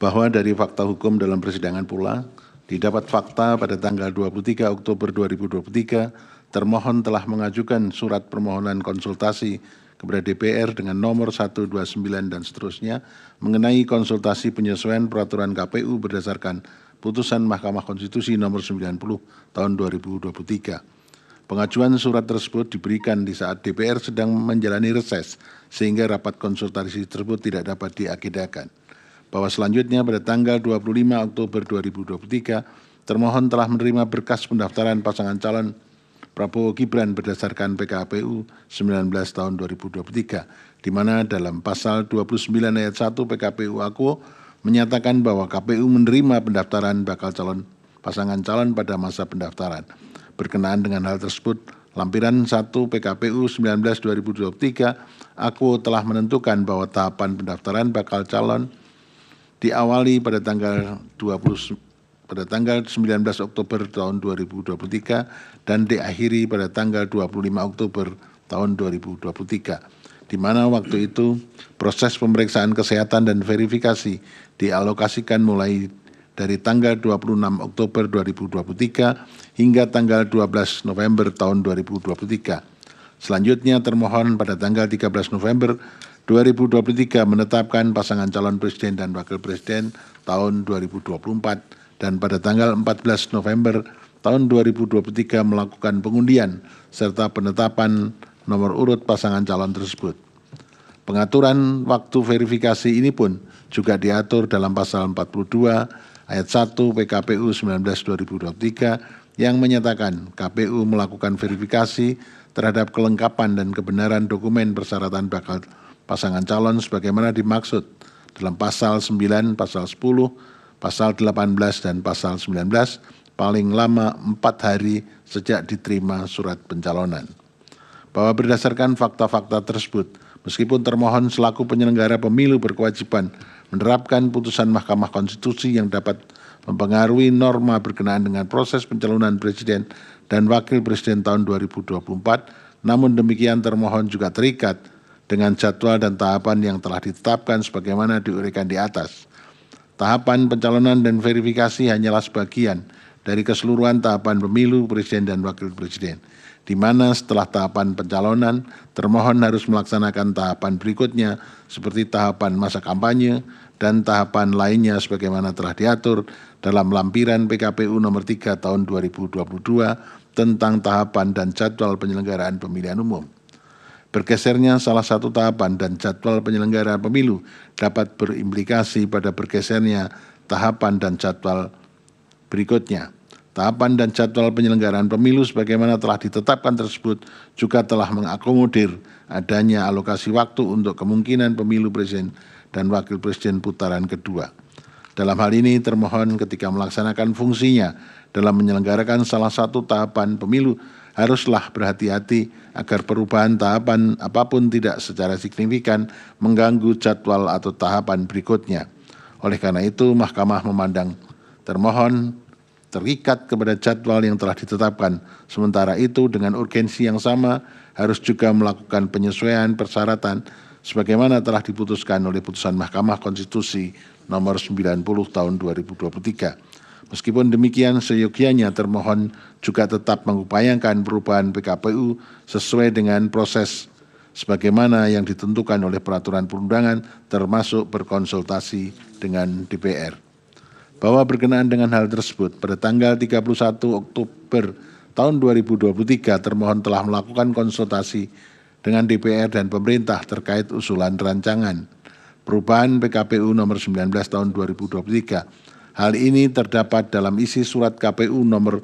bahwa dari fakta hukum dalam persidangan pula, didapat fakta pada tanggal 23 Oktober 2023, termohon telah mengajukan surat permohonan konsultasi kepada DPR dengan nomor 129 dan seterusnya mengenai konsultasi penyesuaian peraturan KPU berdasarkan putusan Mahkamah Konstitusi nomor 90 tahun 2023. Pengajuan surat tersebut diberikan di saat DPR sedang menjalani reses sehingga rapat konsultasi tersebut tidak dapat diagendakan. Bahwa selanjutnya pada tanggal 25 Oktober 2023, termohon telah menerima berkas pendaftaran pasangan calon Prabowo Gibran berdasarkan PKPU 19 tahun 2023, di mana dalam pasal 29 ayat 1 PKPU Akuo menyatakan bahwa KPU menerima pendaftaran bakal calon pasangan calon pada masa pendaftaran. Berkenaan dengan hal tersebut, lampiran 1 PKPU 19 2023, Akuo telah menentukan bahwa tahapan pendaftaran bakal calon diawali pada tanggal 19 Oktober tahun 2023 dan diakhiri pada tanggal 25 Oktober tahun 2023, di mana waktu itu proses pemeriksaan kesehatan dan verifikasi dialokasikan mulai dari tanggal 26 Oktober 2023 hingga tanggal 12 November tahun 2023. Selanjutnya termohon pada tanggal 13 November 2023 menetapkan pasangan calon presiden dan wakil presiden tahun 2024 dan pada tanggal 14 November tahun 2023 melakukan pengundian serta penetapan nomor urut pasangan calon tersebut. Pengaturan waktu verifikasi ini pun juga diatur dalam pasal 42 ayat 1 PKPU 19 2023 yang menyatakan KPU melakukan verifikasi terhadap kelengkapan dan kebenaran dokumen persyaratan bakal pasangan calon sebagaimana dimaksud dalam pasal 9, pasal 10, pasal 18, dan pasal 19 paling lama 4 hari sejak diterima surat pencalonan. Bahwa berdasarkan fakta-fakta tersebut, meskipun termohon selaku penyelenggara pemilu berkewajiban menerapkan putusan Mahkamah Konstitusi yang dapat mempengaruhi norma berkenaan dengan proses pencalonan presiden dan wakil presiden tahun 2024, namun demikian termohon juga terikat dengan jadwal dan tahapan yang telah ditetapkan sebagaimana diuraikan di atas. Tahapan pencalonan dan verifikasi hanyalah sebagian dari keseluruhan tahapan pemilu presiden dan wakil presiden, di mana setelah tahapan pencalonan, termohon harus melaksanakan tahapan berikutnya seperti tahapan masa kampanye dan tahapan lainnya sebagaimana telah diatur dalam lampiran PKPU nomor 3 tahun 2022 tentang tahapan dan jadwal penyelenggaraan pemilihan umum. Bergesernya salah satu tahapan dan jadwal penyelenggaraan pemilu dapat berimplikasi pada bergesernya tahapan dan jadwal berikutnya. Tahapan dan jadwal penyelenggaraan pemilu sebagaimana telah ditetapkan tersebut juga telah mengakomodir adanya alokasi waktu untuk kemungkinan pemilu presiden dan wakil presiden putaran kedua. Dalam hal ini termohon ketika melaksanakan fungsinya dalam menyelenggarakan salah satu tahapan pemilu haruslah berhati-hati agar perubahan tahapan apapun tidak secara signifikan mengganggu jadwal atau tahapan berikutnya. Oleh karena itu, Mahkamah memandang termohon terikat kepada jadwal yang telah ditetapkan. Sementara itu, dengan urgensi yang sama harus juga melakukan penyesuaian persyaratan sebagaimana telah diputuskan oleh putusan Mahkamah Konstitusi nomor 90 tahun 2023. Meskipun demikian, seyogianya termohon juga tetap mengupayakan perubahan PKPU sesuai dengan proses sebagaimana yang ditentukan oleh peraturan perundangan termasuk berkonsultasi dengan DPR. Bahwa berkenaan dengan hal tersebut, pada tanggal 31 Oktober tahun 2023 termohon telah melakukan konsultasi dengan DPR dan pemerintah terkait usulan rancangan perubahan PKPU nomor 19 tahun 2023. Hal ini terdapat dalam isi surat KPU nomor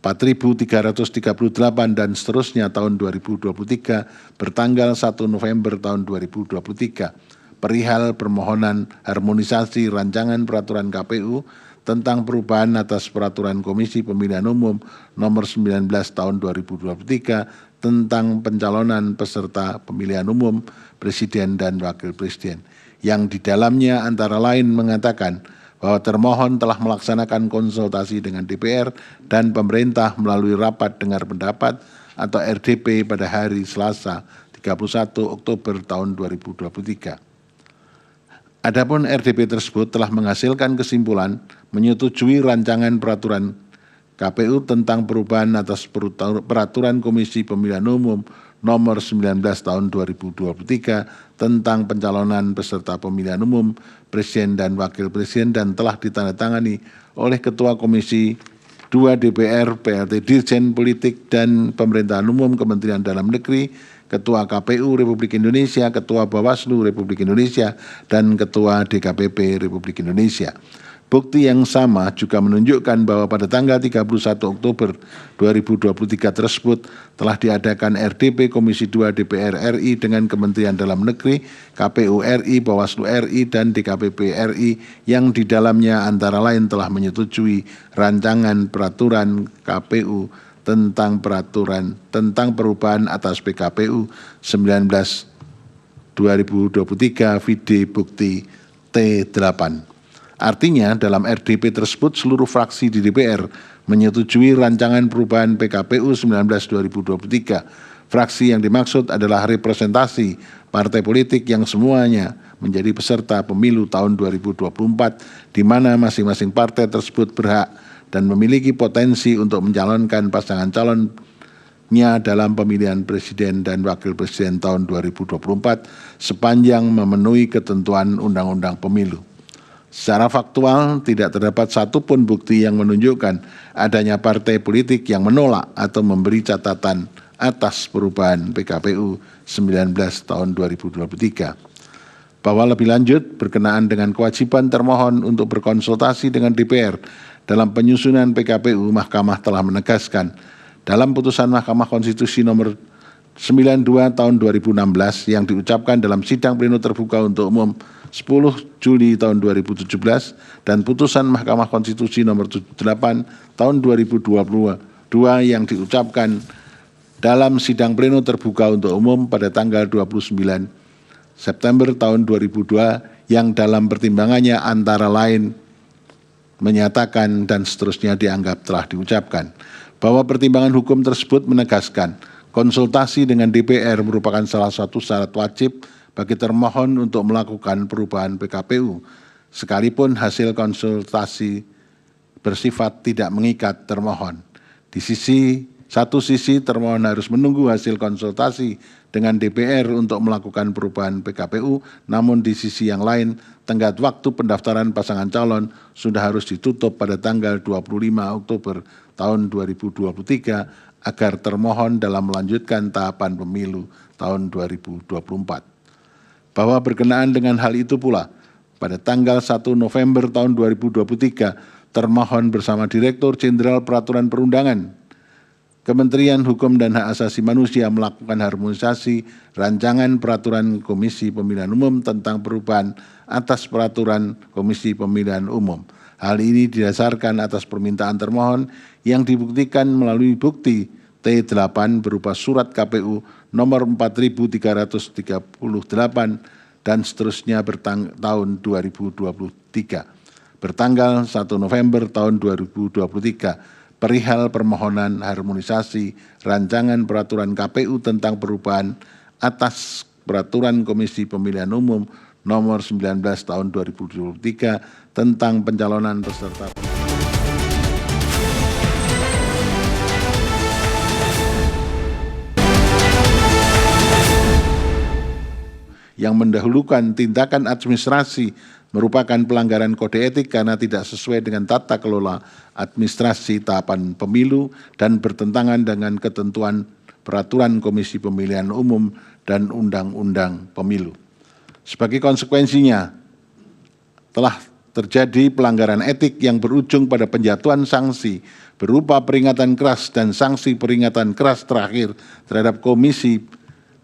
4338 dan seterusnya tahun 2023 bertanggal 1 November tahun 2023 perihal permohonan harmonisasi rancangan peraturan KPU tentang perubahan atas peraturan Komisi Pemilihan Umum nomor 19 tahun 2023 tentang pencalonan peserta pemilihan umum presiden dan wakil presiden, yang di dalamnya antara lain mengatakan bahwa termohon telah melaksanakan konsultasi dengan DPR dan pemerintah melalui rapat dengar pendapat atau RDP pada hari Selasa 31 Oktober tahun 2023. Adapun RDP tersebut telah menghasilkan kesimpulan menyetujui rancangan peraturan KPU tentang perubahan atas peraturan Komisi Pemilihan Umum nomor 19 tahun 2023 tentang pencalonan peserta pemilihan umum Presiden dan Wakil Presiden dan telah ditandatangani oleh Ketua Komisi 2 DPR, PLT Dirjen Politik dan Pemerintahan Umum Kementerian Dalam Negeri, Ketua KPU Republik Indonesia, Ketua Bawaslu Republik Indonesia, dan Ketua DKPP Republik Indonesia. Bukti yang sama juga menunjukkan bahwa pada tanggal 31 Oktober 2023 tersebut telah diadakan RDP Komisi 2 DPR RI dengan Kementerian Dalam Negeri, KPU RI, Bawaslu RI, dan DKPP RI yang di dalamnya antara lain telah menyetujui rancangan peraturan KPU tentang perubahan atas PKPU 19 2023 vide bukti T8. Artinya dalam RDP tersebut seluruh fraksi di DPR menyetujui rancangan perubahan PKPU 19 2023. Fraksi yang dimaksud adalah representasi partai politik yang semuanya menjadi peserta pemilu tahun 2024 di mana masing-masing partai tersebut berhak dan memiliki potensi untuk mencalonkan pasangan calonnya dalam pemilihan presiden dan wakil presiden tahun 2024 sepanjang memenuhi ketentuan Undang-Undang Pemilu. Secara faktual, tidak terdapat satupun bukti yang menunjukkan adanya partai politik yang menolak atau memberi catatan atas perubahan PKPU 19 tahun 2023. Bahwa lebih lanjut, berkenaan dengan kewajiban termohon untuk berkonsultasi dengan DPR dalam penyusunan PKPU, Mahkamah telah menegaskan dalam putusan Mahkamah Konstitusi nomor 92 tahun 2016 yang diucapkan dalam sidang pleno terbuka untuk umum 10 Juli tahun 2017 dan putusan Mahkamah Konstitusi nomor 78 tahun 2022 yang diucapkan dalam sidang pleno terbuka untuk umum pada tanggal 29 September tahun 2002 yang dalam pertimbangannya antara lain menyatakan dan seterusnya dianggap telah diucapkan bahwa pertimbangan hukum tersebut menegaskan konsultasi dengan DPR merupakan salah satu syarat wajib bagi termohon untuk melakukan perubahan PKPU, sekalipun hasil konsultasi bersifat tidak mengikat termohon. Di satu sisi termohon harus menunggu hasil konsultasi dengan DPR untuk melakukan perubahan PKPU, namun di sisi yang lain tenggat waktu pendaftaran pasangan calon sudah harus ditutup pada tanggal 25 Oktober tahun 2023 agar termohon dalam melanjutkan tahapan pemilu tahun 2024. Bahwa berkenaan dengan hal itu pula, pada tanggal 1 November tahun 2023, termohon bersama Direktur Jenderal Peraturan Perundangan, Kementerian Hukum dan Hak Asasi Manusia melakukan harmonisasi rancangan peraturan Komisi Pemilihan Umum tentang perubahan atas peraturan Komisi Pemilihan Umum. Hal ini didasarkan atas permintaan termohon yang dibuktikan melalui bukti T8 berupa surat KPU nomor 4338 dan seterusnya tahun 2023. Bertanggal 1 November tahun 2023, perihal permohonan harmonisasi rancangan peraturan KPU tentang perubahan atas peraturan Komisi Pemilihan Umum nomor 19 tahun 2023 tentang pencalonan peserta yang mendahulukan tindakan administrasi merupakan pelanggaran kode etik karena tidak sesuai dengan tata kelola administrasi tahapan pemilu dan bertentangan dengan ketentuan peraturan Komisi Pemilihan Umum dan Undang-Undang Pemilu. Sebagai konsekuensinya, telah terjadi pelanggaran etik yang berujung pada penjatuhan sanksi berupa peringatan keras dan sanksi peringatan keras terakhir terhadap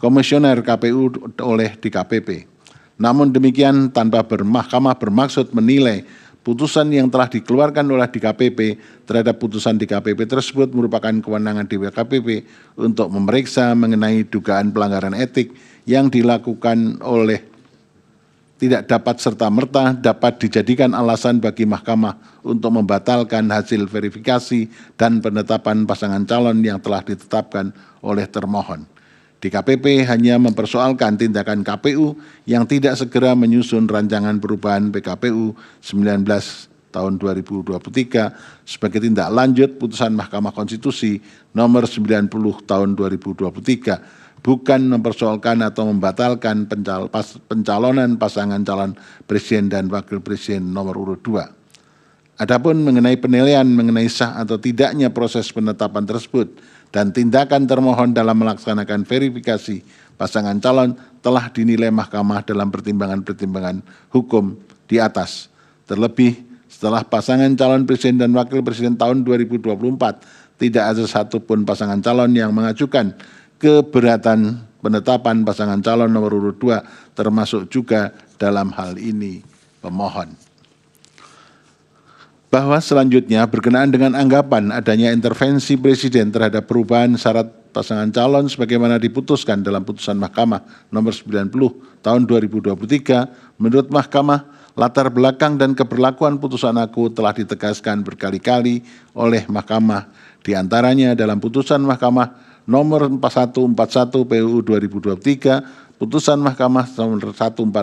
komisioner KPU oleh DKPP. Namun demikian, tanpa Mahkamah bermaksud menilai putusan yang telah dikeluarkan oleh DKPP terhadap putusan DKPP tersebut merupakan kewenangan DKPP untuk memeriksa mengenai dugaan pelanggaran etik yang dilakukan oleh tidak dapat serta-merta dapat dijadikan alasan bagi Mahkamah untuk membatalkan hasil verifikasi dan penetapan pasangan calon yang telah ditetapkan oleh termohon. DKPP hanya mempersoalkan tindakan KPU yang tidak segera menyusun rancangan perubahan PKPU 19 tahun 2023 sebagai tindak lanjut putusan Mahkamah Konstitusi nomor 90 tahun 2023, bukan mempersoalkan atau membatalkan pencalonan pasangan calon presiden dan wakil presiden nomor urut 2. Adapun mengenai penilaian mengenai sah atau tidaknya proses penetapan tersebut dan tindakan termohon dalam melaksanakan verifikasi pasangan calon telah dinilai Mahkamah dalam pertimbangan-pertimbangan hukum di atas. Terlebih setelah pasangan calon presiden dan wakil presiden tahun 2024, tidak ada satupun pasangan calon yang mengajukan keberatan penetapan pasangan calon nomor urut 2, termasuk juga dalam hal ini pemohon. Bahwa selanjutnya berkenaan dengan anggapan adanya intervensi Presiden terhadap perubahan syarat pasangan calon sebagaimana diputuskan dalam putusan Mahkamah nomor 90 tahun 2023, menurut Mahkamah, latar belakang dan keberlakuan putusan aku telah ditegaskan berkali-kali oleh Mahkamah, diantaranya dalam putusan Mahkamah nomor 4141 PUU 2023, putusan Mahkamah nomor 145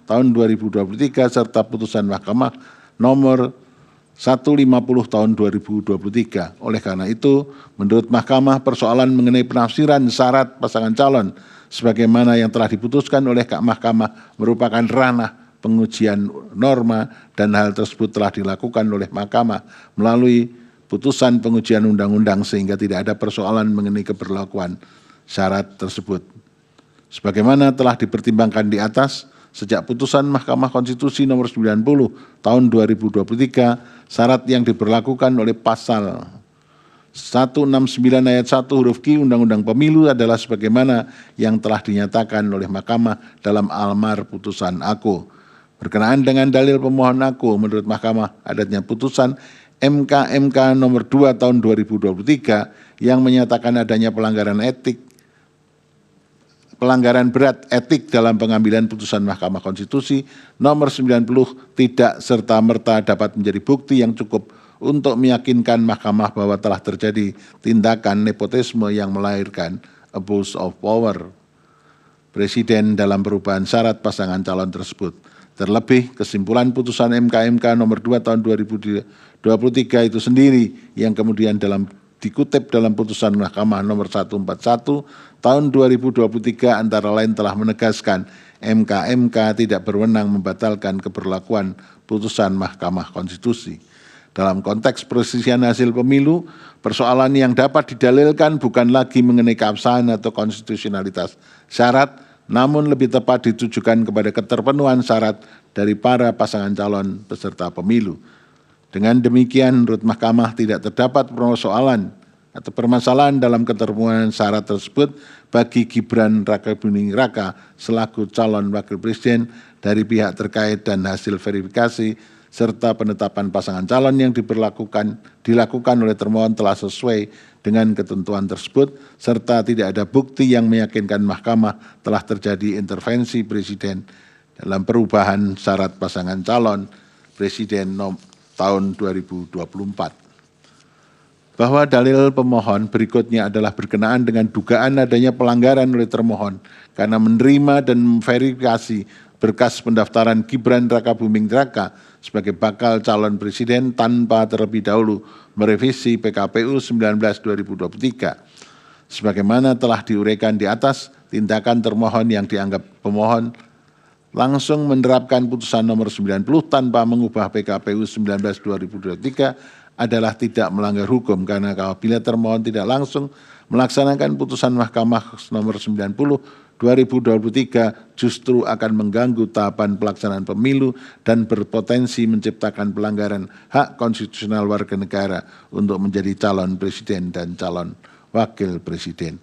tahun 2023, serta putusan Mahkamah nomor 150 tahun 2023. Oleh karena itu, menurut Mahkamah, persoalan mengenai penafsiran syarat pasangan calon sebagaimana yang telah diputuskan oleh Mahkamah merupakan ranah pengujian norma dan hal tersebut telah dilakukan oleh Mahkamah melalui putusan pengujian undang-undang sehingga tidak ada persoalan mengenai keberlakuan syarat tersebut. Sebagaimana telah dipertimbangkan di atas, sejak putusan Mahkamah Konstitusi nomor 90 tahun 2023, syarat yang diberlakukan oleh pasal 169 ayat 1 huruf Q Undang-Undang Pemilu adalah sebagaimana yang telah dinyatakan oleh Mahkamah dalam almar putusan aku. Berkenaan dengan dalil pemohon aku, menurut Mahkamah adanya putusan MK nomor 2 tahun 2023 yang menyatakan adanya pelanggaran berat etik dalam pengambilan putusan Mahkamah Konstitusi nomor 90 tidak serta-merta dapat menjadi bukti yang cukup untuk meyakinkan Mahkamah bahwa telah terjadi tindakan nepotisme yang melahirkan abuse of power Presiden dalam perubahan syarat pasangan calon tersebut. Terlebih, kesimpulan putusan MK nomor 2 tahun 2023 itu sendiri yang kemudian dikutip dalam putusan Mahkamah nomor 141 tahun 2023 antara lain telah menegaskan MK tidak berwenang membatalkan keberlakuan putusan Mahkamah Konstitusi. Dalam konteks perselisihan hasil pemilu, persoalan yang dapat didalilkan bukan lagi mengenai keabsahan atau konstitusionalitas syarat, namun lebih tepat ditujukan kepada keterpenuhan syarat dari para pasangan calon peserta pemilu. Dengan demikian, menurut Mahkamah tidak terdapat persoalan atau permasalahan dalam keterpenuhan syarat tersebut bagi Gibran Rakabuming Raka selaku calon wakil presiden dari pihak terkait dan hasil verifikasi serta penetapan pasangan calon yang dilakukan oleh termohon telah sesuai dengan ketentuan tersebut, serta tidak ada bukti yang meyakinkan Mahkamah telah terjadi intervensi Presiden dalam perubahan syarat pasangan calon Presiden tahun 2024. Bahwa dalil pemohon berikutnya adalah berkenaan dengan dugaan adanya pelanggaran oleh termohon karena menerima dan memverifikasi berkas pendaftaran Gibran Rakabuming Raka sebagai bakal calon presiden tanpa terlebih dahulu merevisi PKPU 19 2023. Sebagaimana telah diuraikan di atas, tindakan termohon yang dianggap pemohon langsung menerapkan putusan nomor 90 tanpa mengubah PKPU 19 2023 adalah tidak melanggar hukum karena apabila termohon tidak langsung melaksanakan putusan Mahkamah nomor 90 2023 justru akan mengganggu tahapan pelaksanaan pemilu dan berpotensi menciptakan pelanggaran hak konstitusional warga negara untuk menjadi calon presiden dan calon wakil presiden.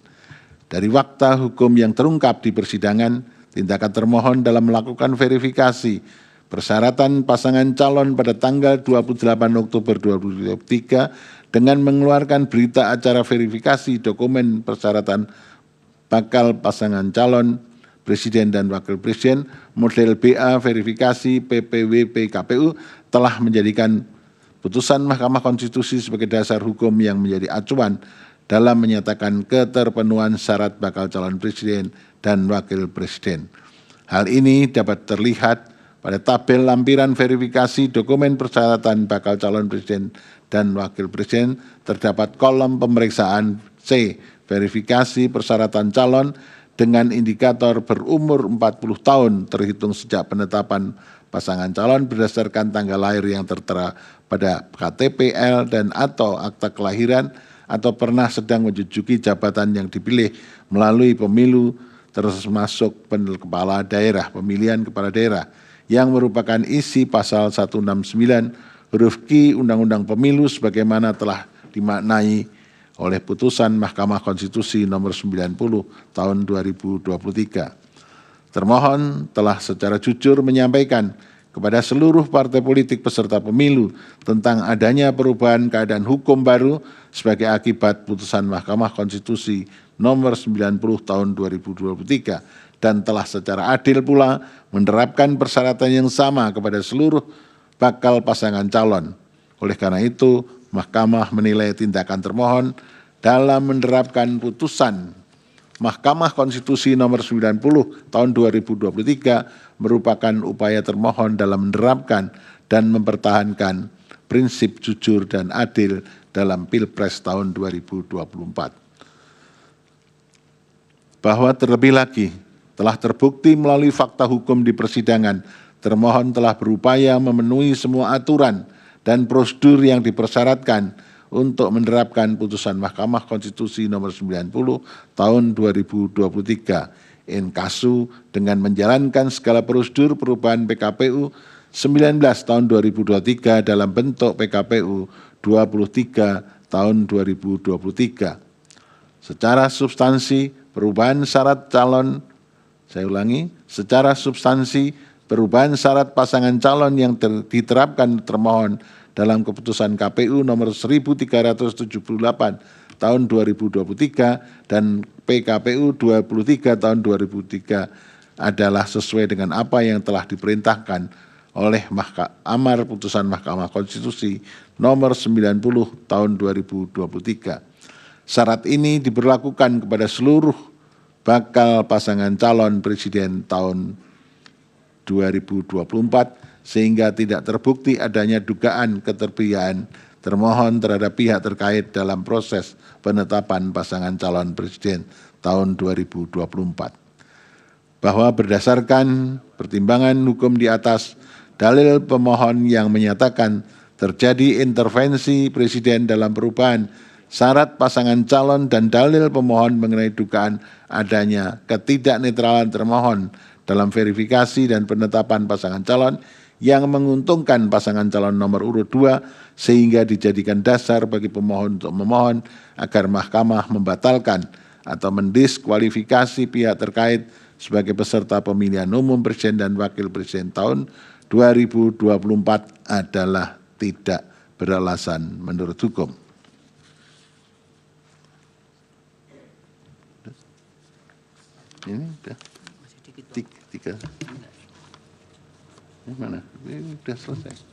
Dari fakta hukum yang terungkap di persidangan, tindakan termohon dalam melakukan verifikasi persyaratan pasangan calon pada tanggal 28 Oktober 2023 dengan mengeluarkan berita acara verifikasi dokumen persyaratan bakal pasangan calon presiden dan wakil presiden model BA verifikasi PPWP KPU telah menjadikan putusan Mahkamah Konstitusi sebagai dasar hukum yang menjadi acuan dalam menyatakan keterpenuhan syarat bakal calon presiden dan wakil presiden. Hal ini dapat terlihat pada tabel lampiran verifikasi dokumen persyaratan bakal calon presiden dan wakil presiden. Terdapat kolom pemeriksaan C, verifikasi persyaratan calon dengan indikator berumur 40 tahun terhitung sejak penetapan pasangan calon berdasarkan tanggal lahir yang tertera pada KTP-L dan atau akta kelahiran atau pernah sedang menduduki jabatan yang dipilih melalui pemilu termasuk kepala daerah, pemilihan kepala daerah yang merupakan isi pasal 169 huruf Q Undang-Undang Pemilu sebagaimana telah dimaknai oleh putusan Mahkamah Konstitusi nomor 90 tahun 2023. Termohon telah secara jujur menyampaikan kepada seluruh partai politik peserta pemilu tentang adanya perubahan keadaan hukum baru sebagai akibat putusan Mahkamah Konstitusi nomor 90 tahun 2023 dan telah secara adil pula menerapkan persyaratan yang sama kepada seluruh bakal pasangan calon. Oleh karena itu, Mahkamah menilai tindakan termohon dalam menerapkan putusan Mahkamah Konstitusi nomor 90 tahun 2023 merupakan upaya termohon dalam menerapkan dan mempertahankan prinsip jujur dan adil dalam Pilpres tahun 2024. Bahwa terlebih lagi telah terbukti melalui fakta hukum di persidangan, termohon telah berupaya memenuhi semua aturan dan prosedur yang dipersyaratkan untuk menerapkan putusan Mahkamah Konstitusi nomor 90 tahun 2023 inkasu dengan menjalankan segala prosedur perubahan PKPU 19 tahun 2023 dalam bentuk PKPU 23 tahun 2023. Secara substansi perubahan syarat calon, saya ulangi, secara substansi perubahan syarat pasangan calon yang diterapkan termohon dalam keputusan KPU nomor 1378 tahun 2023 dan PKPU 23 tahun 2003 adalah sesuai dengan apa yang telah diperintahkan oleh amar putusan Mahkamah Konstitusi nomor 90 tahun 2023. Syarat ini diberlakukan kepada seluruh bakal pasangan calon presiden tahun 2024 sehingga tidak terbukti adanya dugaan keterpihakan termohon terhadap pihak terkait dalam proses penetapan pasangan calon presiden tahun 2024. Bahwa berdasarkan pertimbangan hukum di atas, dalil pemohon yang menyatakan terjadi intervensi presiden dalam perubahan syarat pasangan calon dan dalil pemohon mengenai dugaan adanya ketidaknetralan termohon dalam verifikasi dan penetapan pasangan calon yang menguntungkan pasangan calon nomor urut 2 sehingga dijadikan dasar bagi pemohon untuk memohon agar Mahkamah membatalkan atau mendiskualifikasi pihak terkait sebagai peserta pemilihan umum presiden dan wakil presiden tahun 2024 adalah tidak beralasan menurut hukum. Ini udah tiga. Ini mana? Ini udah selesai.